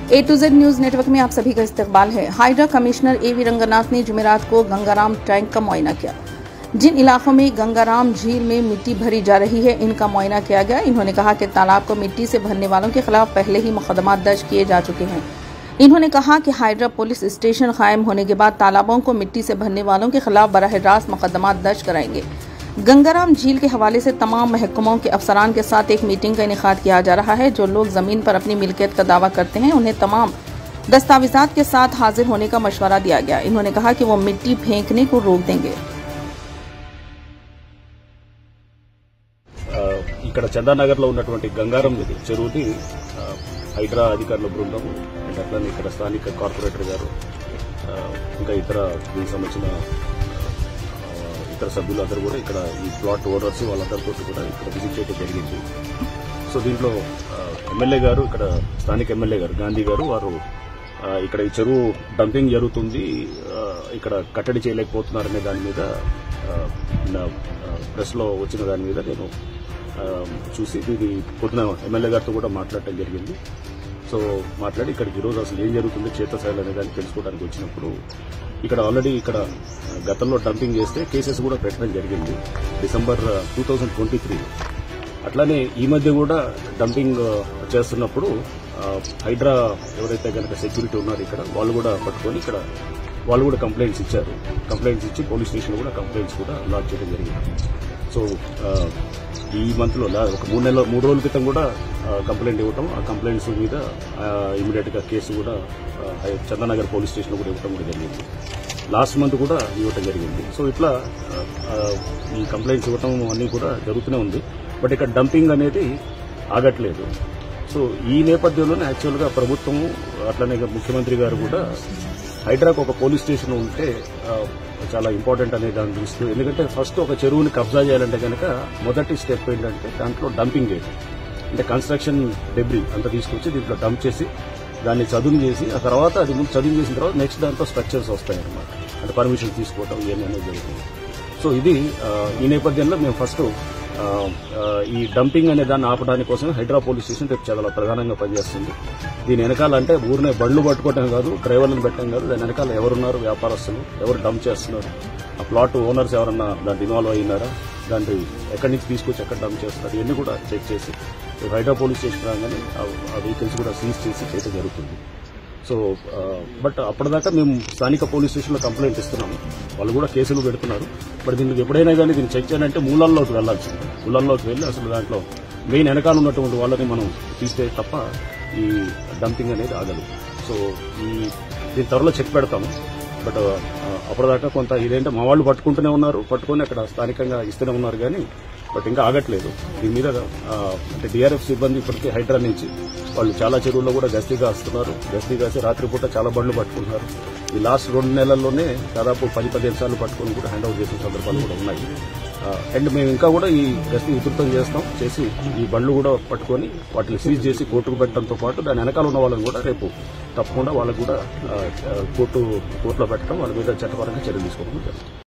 A to Z news network में आप सभी का इस्तकबाल है। हाइड्रा कमिश्नर एवी रंगनाथ ने जुमेरात को गंगाराम टैंक का मुआयना किया। जिन इलाकों में गंगाराम झील में मिट्टी भरी जा रही है, इनका मुआयना किया गया। इन्होंने कहा कि तालाब को मिट्टी से भरने वालों के खिलाफ पहले ही मुकदमा दर्ज किए जा चुके हैं। इन्होंने कहा कि हाइड्रा पुलिस स्टेशन कायम होने के बाद तालाबों को मिट्टी से भरने वालों के खिलाफ बराह रास्त मुकदमा दर्ज कराएंगे। गंगाराम झील के हवाले से तमाम महकमों के अफसरान के साथ एक मीटिंग का इनेकाद किया जा रहा है। जो लोग जमीन पर अपनी मिल्कियत का दावा करते हैं, उन्हें तमाम दस्तावेजात के साथ हाजिर होने का मशवरा दिया गया। इन्होंने कहा कि वो मिट्टी फेंकने को रोक देंगे। ఇక్కడ చందానగర్ లో ఉన్నటువంటి గంగారం చెరువుని హైడ్రా అధికారుల బృందం అండ్ అట్లానే ఇక్కడ స్థానిక కార్పొరేటర్ గారు ఇంకా ఇతర దీనికి సంబంధించిన ఇతర సభ్యులు అందరూ కూడా ఇక్కడ ఈ ప్లాట్ ఓనర్స్ వాళ్ళందరితో కూడా ఇక్కడ విజిట్ చేయడం జరిగింది. సో దీంట్లో ఎమ్మెల్యే గారు, ఇక్కడ స్థానిక ఎమ్మెల్యే గారు గాంధీ గారు, వారు ఇక్కడ ఈ చెరువు డంపింగ్ జరుగుతుంది, ఇక్కడ కట్టడి చేయలేకపోతున్నారనే దాని మీద ప్రెస్ లో వచ్చిన దాని మీద నేను చూసి ఇది పొద్దున ఎమ్మెల్యే గారితో కూడా మాట్లాడటం జరిగింది. సో మాట్లాడి ఇక్కడికి ఈరోజు అసలు ఏం జరుగుతుంది క్షేత్రస్థాయిలో అనే దాన్ని తెలుసుకోవడానికి వచ్చినప్పుడు ఇక్కడ ఆల్రెడీ ఇక్కడ గతంలో డంపింగ్ చేస్తే కేసెస్ కూడా పెట్టడం జరిగింది డిసెంబర్ 2023. అట్లానే ఈ మధ్య కూడా డంపింగ్ చేస్తున్నప్పుడు హైడ్రా ఎవరైతే కనుక సెక్యూరిటీ ఉన్నారో ఇక్కడ వాళ్ళు కూడా పట్టుకొని ఇక్కడ వాళ్ళు కూడా కంప్లైంట్స్ ఇచ్చారు. కంప్లైంట్స్ ఇచ్చి పోలీస్ స్టేషన్ కూడా కంప్లైంట్స్ కూడా లాంచ్ చేయడం జరిగింది. సో ఈ మంత్ లో ఒక 3 రోజుల క్రితం కూడా కంప్లైంట్ ఇవ్వటం, ఆ కంప్లైంట్స్ మీద ఇమీడియట్ గా కేసు కూడా చందానగర్ పోలీస్ స్టేషన్ లో కూడా ఇవ్వటం కూడా జరిగింది. లాస్ట్ మంత్ కూడా ఇవ్వటం జరిగింది. సో ఇట్లా ఈ కంప్లైంట్స్ ఇవ్వటం అన్ని కూడా జరుగుతూనే ఉంది. బట్ ఇక్కడ డంపింగ్ అనేది ఆగట్లేదు. సో ఈ నేపథ్యంలోనే యాక్చువల్ గా ప్రభుత్వం అట్లనే ముఖ్యమంత్రి గారు కూడా హైడ్రాకు ఒక పోలీస్ స్టేషన్ ఉంటే చాలా ఇంపార్టెంట్ అనే దాన్ని చూస్తూ, ఎందుకంటే ఫస్ట్ ఒక చెరువుని కబ్జా చేయాలంటే కనుక మొదటి స్టెప్ ఏంటంటే దాంట్లో డంపింగ్ చేయడం, అంటే కన్స్ట్రక్షన్ డెబ్రీ అంతా తీసుకొచ్చి దీంట్లో డంప్ చేసి దాన్ని చదును చేసి ఆ తర్వాత అది ముందు చదును చేసిన తర్వాత నెక్స్ట్ దాంట్లో స్ట్రక్చర్స్ వస్తాయన్నమాట. అంటే పర్మిషన్ తీసుకోవడం ఇవన్నీ అనేది జరుగుతుంది. సో ఇది ఈ నేపథ్యంలో మేము ఫస్ట్ ఈ డంపింగ్ అనే దాన్ని ఆపడానికి కోసం హైడ్రా పోలీస్ స్టేషన్ రేపు చాలా ప్రధానంగా పనిచేస్తుంది. దీని వెనకాల అంటే ఊరినే బండ్లు పట్టుకోవటం కాదు, డ్రైవర్లను పెట్టడం కాదు, దాని వెనకాల ఎవరున్నారు, వ్యాపారస్తులు ఎవరు డంప్ చేస్తున్నారు, ఆ ప్లాట్ ఓనర్స్ ఎవరన్నా దాంట్లో ఇన్వాల్వ్ అయినారా, దాంట్లో ఎక్కడి నుంచి తీసుకొచ్చి ఎక్కడ డంప్ చేస్తున్నారు, ఇవన్నీ కూడా చెక్ చేసి హైడ్రా పోలీస్ స్టేషన్ రాగానే ఆ వెహికల్స్ కూడా సీజ్ చేసి చేయడం జరుగుతుంది. సో బట్ అప్పటిదాకా మేము స్థానిక పోలీస్ స్టేషన్లో కంప్లైంట్ ఇస్తున్నాము, వాళ్ళు కూడా కేసులు పెడుతున్నారు. బట్ దీనికి ఎప్పుడైనా కానీ దీన్ని చెక్ చేయాలంటే మూలాల్లోకి వెళ్లాల్సింది. మూలాల్లోకి వెళ్లి అసలు దాంట్లో మెయిన్ వెనకాల ఉన్నటువంటి వాళ్ళని మనం తీస్తే తప్ప ఈ డంపింగ్ అనేది ఆగదు. సో దీని త్వరలో చెక్ పెడతాము. బట్ అప్పటిదాకా కొంత ఇదేంటే మా వాళ్ళు పట్టుకుంటూనే ఉన్నారు, పట్టుకొని అక్కడ స్థానికంగా ఇస్తూనే ఉన్నారు, కానీ బట్ ఇంకా ఆగట్లేదు. దీని మీద అంటే డిఆర్ఎఫ్ సిబ్బంది ఇప్పటికీ హైడ్రా నుంచి వాళ్ళు చాలా చెరువుల్లో కూడా గస్తీ కాస్తున్నారు. గస్తీ కాసి రాత్రిపూట చాలా బండ్లు పట్టుకుంటున్నారు. ఈ లాస్ట్ 2 నెలల్లోనే దాదాపు 10-15 సార్లు పట్టుకొని కూడా హ్యాండ్ ఓవర్ చేసిన సందర్భాలు కూడా ఉన్నాయి. అండ్ మేము ఇంకా కూడా ఈ గస్తీ విస్తృతం చేసి ఈ బండ్లు కూడా పట్టుకొని వాటిని సీజ్ చేసి కోర్టుకు పెట్టడంతో పాటు దాని వెనకాల ఉన్న వాళ్ళని కూడా రేపు తప్పకుండా వాళ్ళకు కూడా కోర్టులో పెట్టడం, వాళ్ళ మీద చట్టపరంగా చర్యలు తీసుకోవడం జరుగుతుంది.